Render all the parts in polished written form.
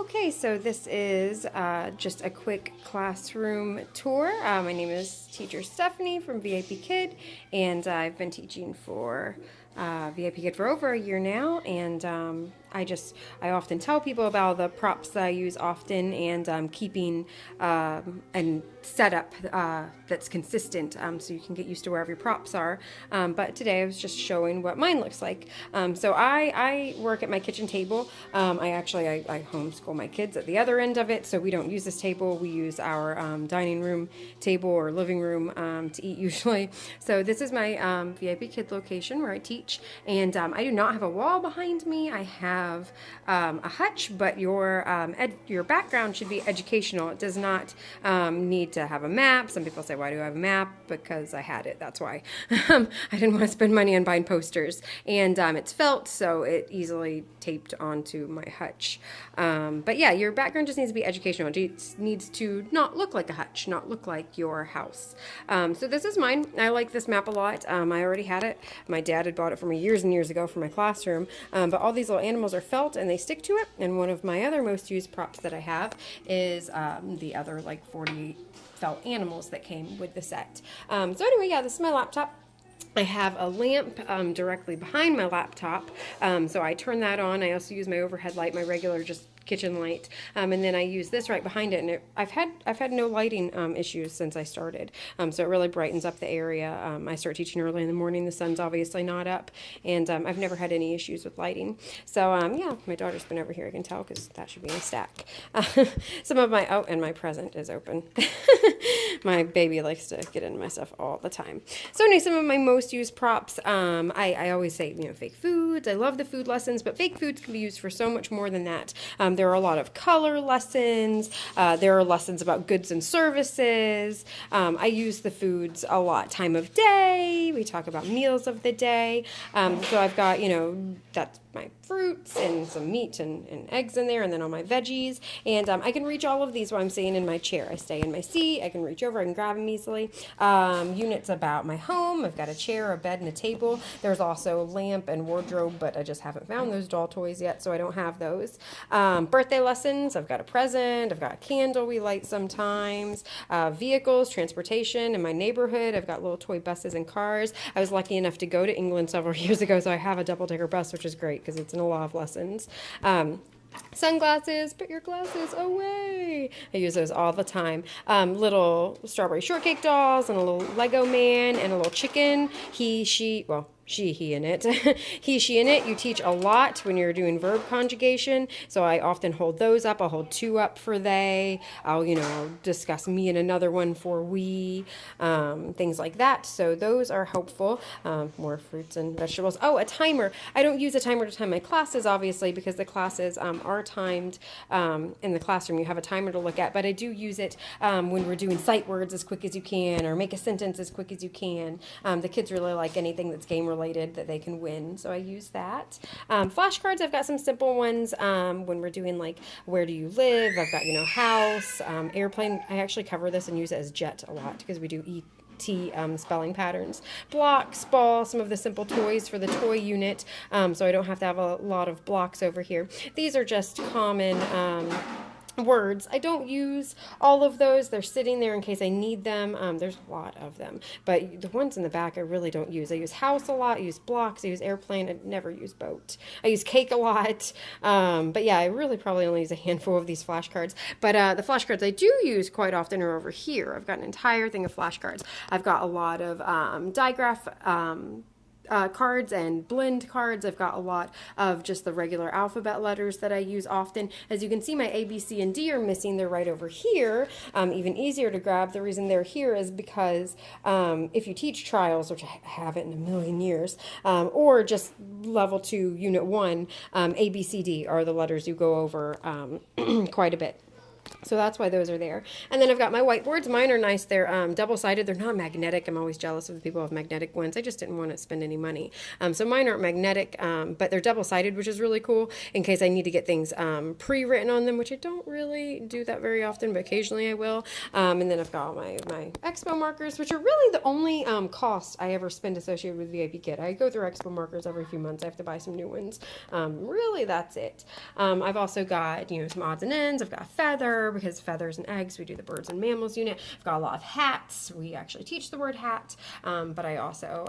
Okay, so this is just a quick classroom tour. My name is Teacher Stephanie from VIPKID, and I've been teaching for VIPKID for over a year now, and I often tell people about the props that I use often, and keeping and setup that's consistent, so you can get used to wherever your props are. But today I was just showing what mine looks like. So I work at my kitchen table. I homeschool my kids at the other end of it, so we don't use this table. We use our dining room table or living room to eat usually. So this is my VIPKID location where I teach, and I do not have a wall behind me. I have a hutch, but your background should be educational. It does not need to have a map. Some people say, why do I have a map? Because I had it, that's why. I didn't want to spend money on buying posters. And it's felt, so it easily taped onto my hutch. But yeah, your background just needs to be educational. It needs to not look like a hutch, not look like your house. So this is mine. I like this map a lot. I already had it. My dad had bought it for me years and years ago for my classroom. But all these little animals are felt and they stick to it. And one of my other most used props that I have is the other like 40 felt animals that came with the set. So anyway, yeah, this is my laptop. I have a lamp directly behind my laptop, so I turn that on. I also use my overhead light, my regular just kitchen light, and then I use this right behind it. And I've had no lighting issues since I started, so it really brightens up the area. I start teaching early in the morning. The sun's obviously not up, and I've never had any issues with lighting. So yeah, my daughter's been over here. I can tell because that should be in a stack. Some of my and my present is open. My baby likes to get into my stuff all the time. So anyway, some of my most used props. I always say, fake foods. I love the food lessons, but fake foods can be used for so much more than that. There are a lot of color lessons. There are lessons about goods and services. I use the foods a lot. Time of day. We talk about meals of the day. So I've got, that's my fruits and some meat and eggs in there, and then all my veggies. And I can reach all of these while I'm sitting in my chair. I stay in my seat. I can reach over. I can grab them easily. Units about my home. I've got a chair, a bed, and a table. There's also a lamp and wardrobe, but I just haven't found those doll toys yet, so I don't have those. Birthday lessons. I've got a present. I've got a candle we light sometimes. Vehicles, transportation. In my neighborhood, I've got little toy buses and cars. I was lucky enough to go to England several years ago, so I have a double-decker bus, which is great because it's in a lot of lessons. Sunglasses, put your glasses away. I use those all the time. Little strawberry shortcake dolls and a little Lego man and a little chicken. He, he in it. He, she in it. You teach a lot when you're doing verb conjugation. So I often hold those up. I'll hold two up for they. I'll discuss me and another one for we. Things like that. So those are helpful. More fruits and vegetables. Oh, a timer. I don't use a timer to time my classes, obviously, because the classes are timed in the classroom. You have a timer to look at, but I do use it when we're doing sight words as quick as you can or make a sentence as quick as you can. The kids really like anything that's game related that they can win, so I use that. Flashcards, I've got some simple ones when we're doing like where do you live. I've got house, airplane. I actually cover this and use it as jet a lot because we do ET spelling patterns. Blocks, ball, some of the simple toys for the toy unit, so I don't have to have a lot of blocks over here. These are just common words. I don't use all of those. They're sitting there in case I need them. There's a lot of them, but the ones in the back I really don't use. I use house a lot. I use blocks. I use airplane. I never use boat. I use cake a lot. But yeah, I really probably only use a handful of these flashcards. But the flashcards I do use quite often are over here. I've got an entire thing of flashcards. I've got a lot of digraph cards and blend cards. I've got a lot of just the regular alphabet letters that I use often. As you can see, my A, B, C, and D are missing. They're right over here. Even easier to grab. The reason they're here is because if you teach trials, which I haven't in a million years, or just level 2, unit 1, A, B, C, D are the letters you go over quite a bit. So that's why those are there. And then I've got my whiteboards. Mine are nice. They're double-sided. They're not magnetic. I'm always jealous of the people who have magnetic ones. I just didn't want to spend any money. So mine aren't magnetic, but they're double-sided, which is really cool in case I need to get things pre-written on them, which I don't really do that very often, but occasionally I will. And then I've got all my Expo markers, which are really the only cost I ever spend associated with VIPKID. I go through Expo markers every few months. I have to buy some new ones. Really, that's it. I've also got, some odds and ends. I've got a feather, because feathers and eggs, we do the birds and mammals unit. I've got a lot of hats. We actually teach the word hat, but I also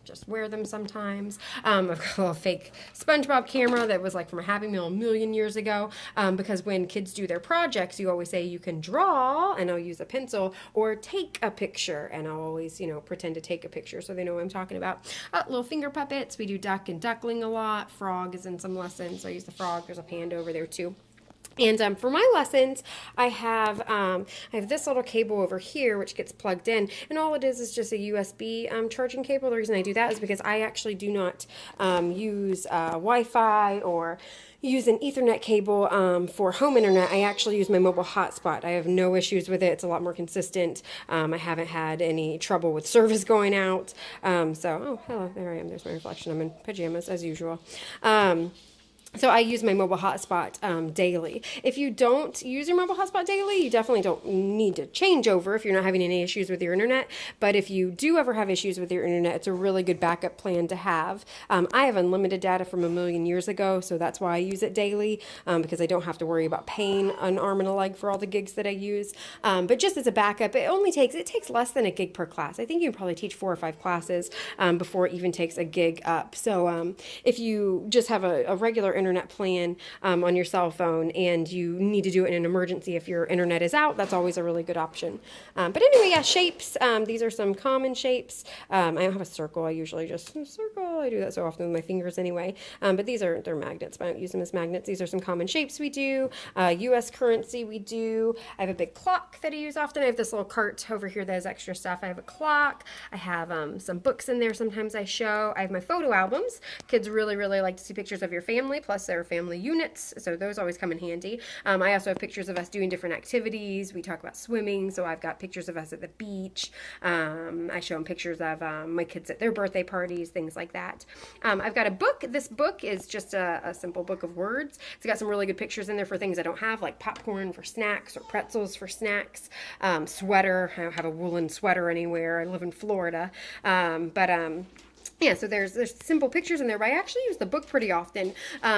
just wear them sometimes. I've got a little fake SpongeBob camera that was like from a Happy Meal a million years ago, because when kids do their projects, you always say you can draw, and I'll use a pencil, or take a picture, and I'll always, pretend to take a picture so they know what I'm talking about. Little finger puppets. We do duck and duckling a lot. Frog is in some lessons, so I use the frog. There's a panda over there too. And for my lessons, I have this little cable over here which gets plugged in, and all it is just a USB charging cable. The reason I do that is because I actually do not use Wi-Fi or use an Ethernet cable for home internet. I actually use my mobile hotspot. I have no issues with it. It's a lot more consistent. I haven't had any trouble with service going out. Oh, hello, there I am. There's my reflection. I'm in pajamas as usual. So I use my mobile hotspot daily. If you don't use your mobile hotspot daily, you definitely don't need to change over if you're not having any issues with your internet. But if you do ever have issues with your internet, it's a really good backup plan to have. I have unlimited data from a million years ago, so that's why I use it daily, because I don't have to worry about paying an arm and a leg for all the gigs that I use. But just as a backup, it takes less than a gig per class. I think you can probably teach 4 or 5 classes before it even takes a gig up. So if you just have a regular internet plan on your cell phone and you need to do it in an emergency if your internet is out, that's always a really good option. But anyway, yeah, shapes. These are some common shapes. I don't have a circle. I usually just circle. I do that so often with my fingers anyway. But they're magnets, but I don't use them as magnets. These are some common shapes we do. U.S. currency we do. I have a big clock that I use often. I have this little cart over here that has extra stuff. I have a clock. I have some books in there sometimes I show. I have my photo albums. Kids really, really like to see pictures of your family, plus their family units, so those always come in handy. I also have pictures of us doing different activities. We talk about swimming, so I've got pictures of us at the beach. I show them pictures of my kids at their birthday parties, things like that. I've got a book. This book is just a simple book of words. It's got some really good pictures in there for things I don't have, like popcorn for snacks or pretzels for snacks. Sweater. I don't have a woolen sweater anywhere. I live in Florida. Yeah, so there's simple pictures in there, but I actually use the book pretty often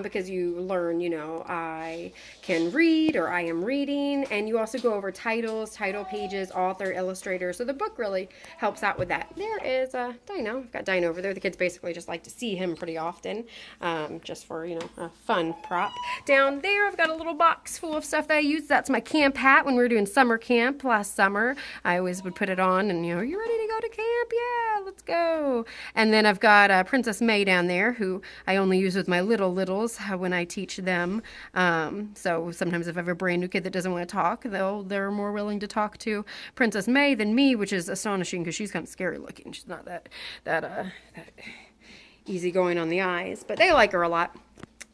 because you learn, I can read or I am reading, and you also go over titles, title pages, author, illustrator, so the book really helps out with that. There is Dino. I've got Dino over there. The kids basically just like to see him pretty often, just for, a fun prop. Down there, I've got a little box full of stuff that I use. That's my camp hat. When we were doing summer camp last summer, I always would put it on and, are you ready to go to camp? Yeah, let's go. And then I've got Princess May down there, who I only use with my littles when I teach them. So sometimes if I have a brand new kid that doesn't want to talk, they're more willing to talk to Princess May than me, which is astonishing because she's kind of scary looking. She's not that easygoing on the eyes, but they like her a lot.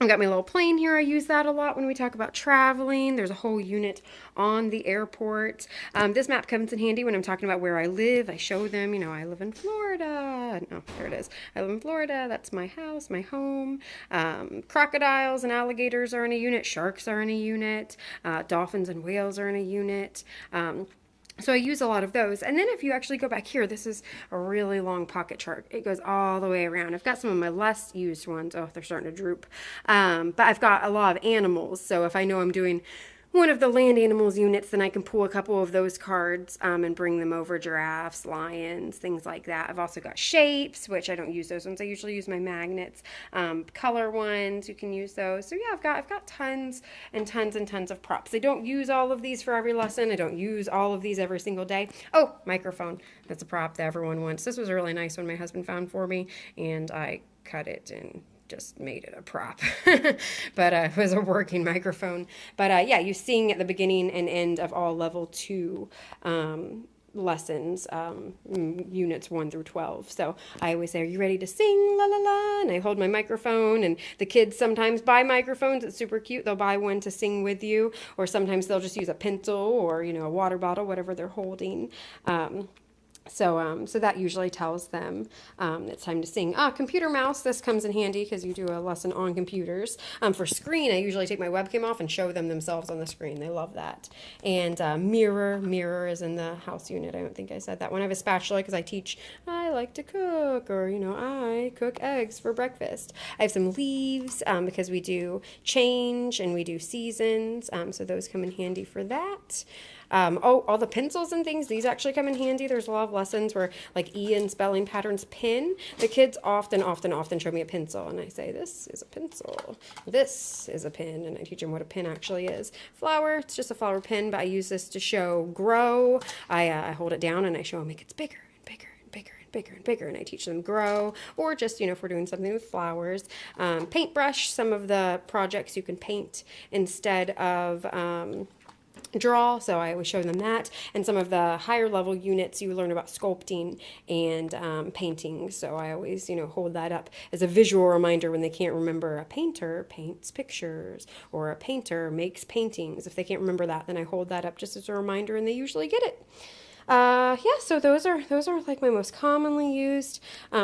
I've got my little plane here. I use that a lot when we talk about traveling. There's a whole unit on the airport. This map comes in handy when I'm talking about where I live. I show them, I live in Florida. No, there it is. I live in Florida. That's my house, my home. Crocodiles and alligators are in a unit. Sharks are in a unit. Dolphins and whales are in a unit. So I use a lot of those. And then if you actually go back here, this is a really long pocket chart. It goes all the way around. I've got some of my less used ones. Oh, they're starting to droop. But I've got a lot of animals. So if I know I'm doing one of the land animals units, then I can pull a couple of those cards and bring them over. Giraffes, lions, things like that. I've also got shapes, which I don't use those ones. I usually use my magnets. Color ones, you can use those. So yeah, I've got tons and tons and tons of props. I don't use all of these for every lesson. I don't use all of these every single day. Oh, microphone. That's a prop that everyone wants. This was a really nice one my husband found for me, and I cut it and just made it a prop. But it was a working microphone. But yeah, you sing at the beginning and end of all level 2 lessons, units 1 through 12. So I always say, are you ready to sing? La la la. And I hold my microphone, and the kids sometimes buy microphones. It's super cute. They'll buy one to sing with you, or sometimes they'll just use a pencil or, a water bottle, whatever they're holding. So that usually tells them it's time to sing. Computer mouse, this comes in handy because you do a lesson on computers. For screen, I usually take my webcam off and show them themselves on the screen. They love that. And mirror is in the house unit. I don't think I said that one. I have a spatula because I like to cook, or, I cook eggs for breakfast. I have some leaves because we do change and we do seasons. So those come in handy for that. All the pencils and things, these actually come in handy. There's a lot of lessons where, like E and spelling patterns, pin. The kids often show me a pencil, and I say, this is a pencil. This is a pin, and I teach them what a pin actually is. Flower, it's just a flower pin, but I use this to show grow. I hold it down, and I show them it gets bigger and bigger and bigger and bigger and bigger, and I teach them grow, or just, if we're doing something with flowers. Paintbrush, some of the projects you can paint instead of draw, so I always show them that. And some of the higher level units, you learn about sculpting and painting, so I always hold that up as a visual reminder when they can't remember. A painter paints pictures, or a painter makes paintings. If they can't remember that, then I hold that up just as a reminder, and they usually get it. So those are like my most commonly used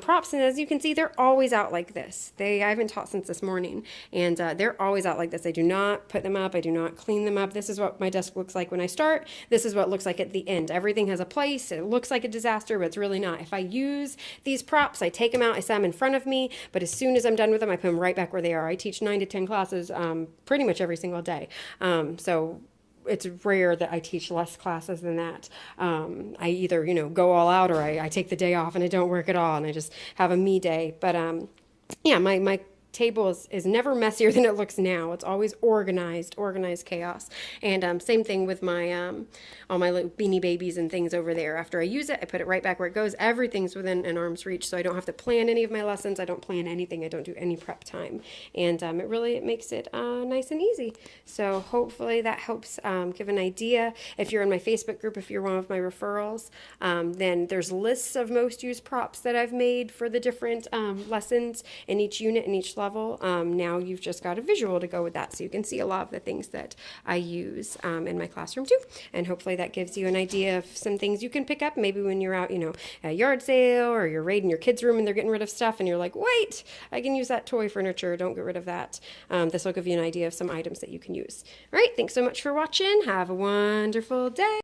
props, and as you can see, they're always out like this. I haven't taught since this morning, and they're always out like this. I do not put them up. I do not clean them up. This is what my desk looks like when I start. This is what it looks like at the end. Everything has a place. It looks like a disaster, but it's really not. If I use these props, I take them out, I set them in front of me, but as soon as I'm done with them, I put them right back where they are. I teach 9 to 10 classes pretty much every single day. So it's rare that I teach less classes than that. I either, go all out, or I take the day off and I don't work at all, and I just have a me day. But my table is never messier than it looks now. It's always organized chaos. And same thing with my all my little Beanie Babies and things over there. After I use it, I put it right back where it goes. Everything's within an arm's reach, so I don't have to plan any of my lessons. I don't plan anything. I don't do any prep time, and it makes it nice and easy. So hopefully that helps give an idea. If you're in my Facebook group, if you're one of my referrals, then there's lists of most used props that I've made for the different lessons in each unit and each level. Now you've just got a visual to go with that, so you can see a lot of the things that I use in my classroom too, and hopefully that gives you an idea of some things you can pick up maybe when you're out, at a yard sale, or you're raiding your kids' room and they're getting rid of stuff, and you're like, wait, I can use that toy furniture, don't get rid of that. This will give you an idea of some items that you can use. All right, thanks so much for watching. Have a wonderful day.